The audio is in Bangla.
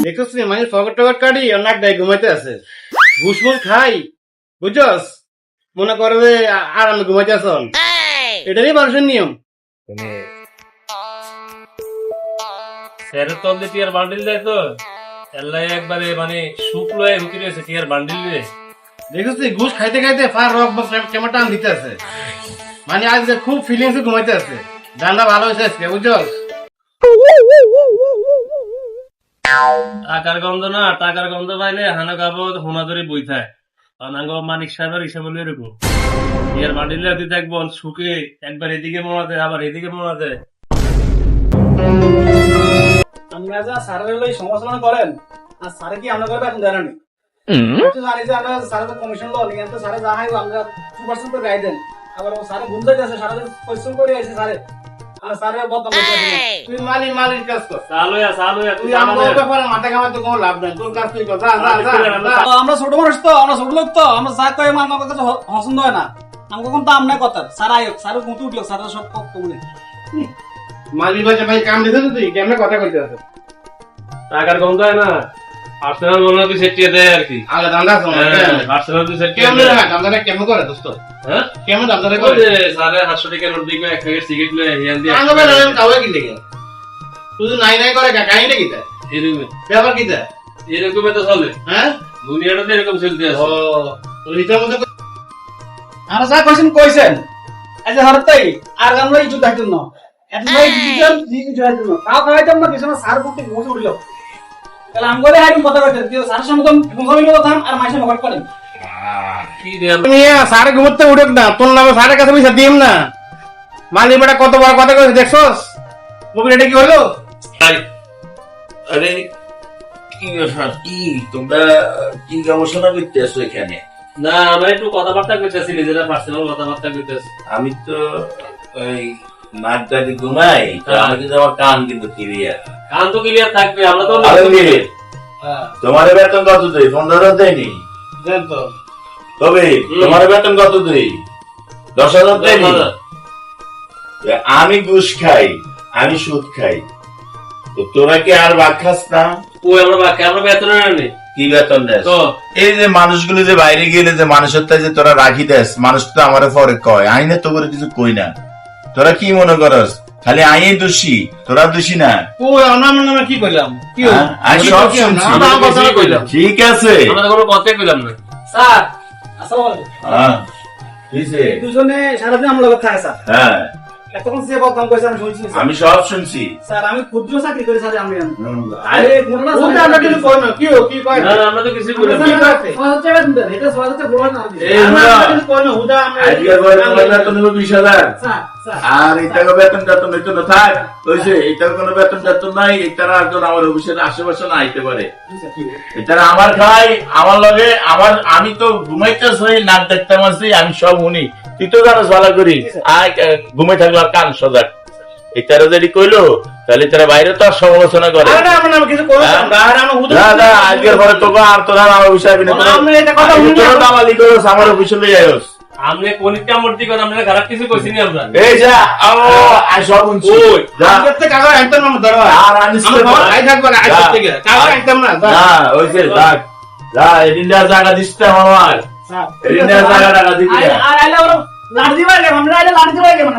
দেখছিস মানে ফকট টকট কাটি অনেক দেয় ঘুমাইতে আছে ঘুষ মুষ খাই বুঝছস মনে করে যে আরামে ঘুমাইতে আসন এটারই মানুষের নিয়ম। স্যারের তল দিয়ে টিয়ার বান্ডিল যায় তো এল্লাই একবারে মানে শুকলো ঢুকি রয়েছে টিয়ার বান্ডিল রে। দেখছিস ঘুষ খাইতে খাইতে ফার রক বা কেমন টান দিতে আছে মানে আজ খুব ফিলিংসে ঘুমাইতে আছে ডান্ডা ভালো হয়েছে আজকে বুঝছস। টাকার গন্ধ না টাকার গন্ধ পাইলে হানা কাবো হোনা ধরে বই থাকে অনাঙ্গ মানিক সাহেবের হিসাব হলো এরকম টিয়ার বান্ডিল যদি দেখবো শুকে একবার এদিকে মোড়া দেয় আবার এদিকে মোড়া দেয়। আপনারা যা স্যারের লই সমালোচনা করেন আর স্যারে কি আমরা করবে এখন জানেন তো জানি যে আমরা স্যারের কমিশন লো নিয়ে তো স্যারে যা হয় আমরা 2% তো গাই দেন আবার ও স্যারে ভুল যাইতেছে সারা দিন পরিশ্রম করে আছে স্যারে আর স্যারে বদনাম করতেছে তুই মালির কাজ কর চালুয়া তুই আমার ব্যাপারে মাথা ঘামাতে তো কোনো লাভ নাই তোর কাজ তুই কর যা যা যা আমরা ছোট মানুষ তো আমরা ছোট লোক তো আমরা যা কই আমার কাছে পছন্দ হয় না আমাকে কোন দাম নাই কথা স্যার আয়ক স্যারের কত উঠলো স্যারের সব কমনে মালির বাজে ভাই কাম দিতে তুই কেমনে কথা কইতে আছে টাকার গন্ধ হয় না পার্সোনাল মনে হয় সেটিয়ে দেয় আর কি আগে দান্দা শোন পার্সোনাল তুই সেটিয়ে কেমনে রে দান্দাটা কেমন করে দোস্ত হ্যাঁ কেমন দান্দাটা ওই করে যে সাড়ে 800 টাকা নোট দিকে এক প্যাকেট সিগারেট লয়ে হিয়ান দিয়ে আঙ্গ বেলা আমি কাওয়ে কি দেখে তুই নাই নাই করে কাহিনী কি তা এরকম ব্যাপার কি তা এরকম তো চলে হ্যাঁ দুনিয়াটা তো এরকম চলতে আছে। ও তুই হিসাব মতো আমরা যা কইছেন এই যে হরতাই আর আমরা ইজু দাইতেন না এত ভাই ডিজিটাল ইজু দাইতেন না তাও খাইতাম না কিছু না স্যার বুকে বসে উঠলো তাহলে আম করে হাইম কথা কইতেন যে স্যার সঙ্গে ঘুমাইলো কথা আর মাইসে মগট করেন কি রে মিয়া সারে ঘুমতে উঠক না তোর নামে সারের কাছে পয়সা দিম না মালির বেটা কত বড় কথা কইছে দেখছস মুভি এটা কি হলো আরে কি ব্যাপার কি তোমরা কি গবেষণা করতে আসো এখানে? না আমরা একটু কথাবার্তা কইতেছি নিজেরা পার্সোনাল কথাবার্তা কইতেছি। আমি তো ওই নাক ডাকে ঘুমাই তো আমি কিন্তু আমার কান কিন্তু ক্লিয়ার। কান তো ক্লিয়ার থাকবে আমরা তো তোমার বেতন কত দেয়? 15,000 দেয়নি? দেন তো তবে তোমার বেতন কত দেয়? 10,000 দেয়নি? আমি ঘুষ খাই, আমি সুদ খাই, তো তোরা কি আর ভাগ খাস না? ওই আমরা বাকি আমরা বেতন নেই কি বেতন দেয়? তো এই যে মানুষগুলো যে বাইরে গেলে যে মানুষের তাই যে তোরা রাখি দেস, মানুষ তো আমার পরে কয় আইনে তো করে কিছু কই না। তোরা কি মনে করস খালি আইনে দোষী, তোরা দোষী না? ওই অনাম কি কইলাম কি হলো আমি সব শুনছি। আমরা কথা কইলাম ঠিক আছে, আমরা তো কোনো কথাই কইলাম না। স্যার আসসালামু আলাইকুম হ্যাঁ কিসে? দুজনে সারাদিন আমার লগে থাকে স্যার হ্যাঁ এতক্ষণ যে বদনাম কইছে আমি শুনছি স্যার। আমি সব শুনছি। স্যার আমি ক্ষুদ্র চাকরি করি স্যার আমি আরে ওটা আমরা কিছু কই না কি ও কি কয় না না না, আমরা তো কিছু কইলাম কি না। কইছে এটা সবাই বলা না এই আমরা হুদা, কিছু কই না হুদা আমরা আজকে করে বেতন নেবো 20,000, স্যার স্যার আর এটাকে বেতন টেতন হইতো না। থাক কইছে এটার কোনো বেতন টেতন নাই, এটার একজন আমার অফিসের আশেপাশে না আইতে পারে। এটার আমার খাই আমার লগে আমার, আমি তো ঘুমাইতেছি নাক দেখতাম আছি, আমি সব শুনি। তুই তো জানোস ভালো করি আয় ঘুমাই থাকলো আর কান সজাগ। এটারা যদি কইলো তাহলে তারা বাইরে তো আর সমালোচনা করে। আরে আমরা কিছু কই না আমরা আমরা হুদা না না, আজকের পরে তোকে আর তোরা আমার অফিসে আবি না। আমরা এটা কথা শুনি তোরা দামালি করস আমার অফিসে লই আইস। আমনে কোনিটা মূর্তি করে আমরা খারাপ কিছু কইছি না আমরা। এই যা ও আই সব শুনছি। ওই, যা করতে কাগজ আনতাম না ধরো আর আনিস আমরা না। আই থাকবে না আই করতে গেলে কাগজ আনতাম না না ওইছে যাক যা এদিনটা জায়গা দিতে আমার, স্যার এদিনটা জায়গা টাকা দিবি না। আর আইলে ওরা লাড় দিবা গে আমরা আইলে লাড় দিবা গে মানে